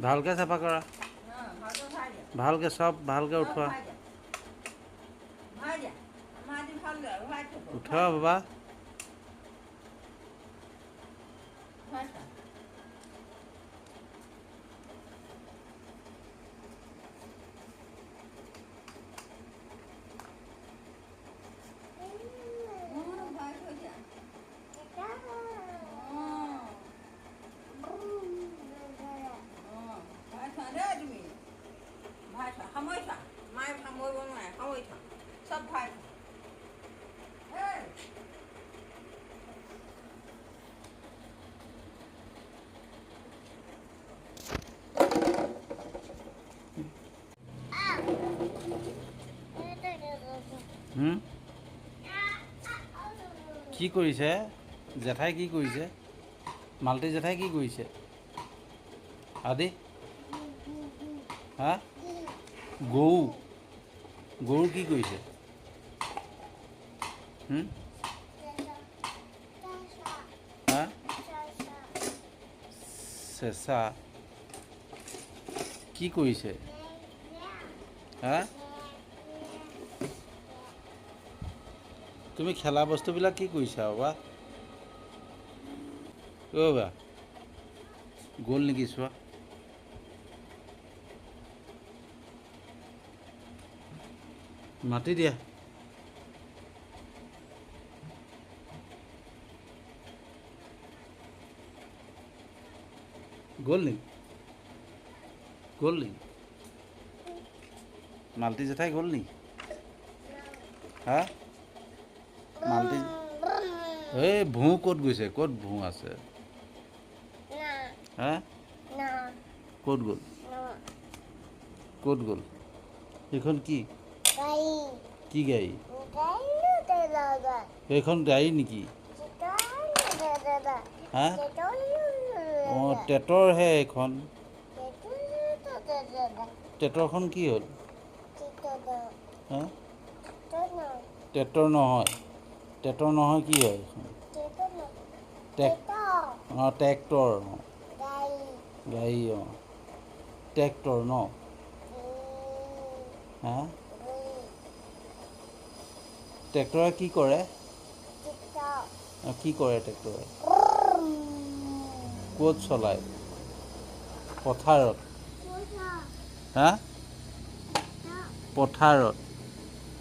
ভালকৈ চাফা কৰা, ভালকৈ চব ভালকৈ উঠোৱা। উঠোৱা বাবা। কি কৰিছে জেঠাই? কি কৰিছে মালতী জেঠাই? কি কৰিছে আদি? হা? গৰু কি কৰিছে? হা? চেঁচা কি কৰিছে? হা? তুমি খেলা বস্তুবিলাক কি কৰিছা বাবা? বা গ'ল নেকি চোৱা? মাতি দিয়া। গ'ল নেকি? মালতী জেঠাই গ'ল নেকি? হা? মালতী এই ভোঁ ক'ত গৈছে? ক'ত ভোঁ আছে? হা? ক'ত গ'ল? সেইখন কি? কি গাড়ী? সেইখন গাড়ী নেকি? হা? অঁ, ট্ৰেক্টৰহে এইখন। ট্ৰেক্টৰখন কি হ'ল? হা? ট্ৰেক্টৰ নহয় কি হয় এইখন? অঁ, ট্ৰেক্টৰ। গাড়ী অঁ, ট্ৰেক্টৰ ন? হা? ট্ৰেক্টৰে কি কৰে? কি কৰে ট্ৰেক্টৰে? ক'ত চলায়? পথাৰত। হা? পথাৰত।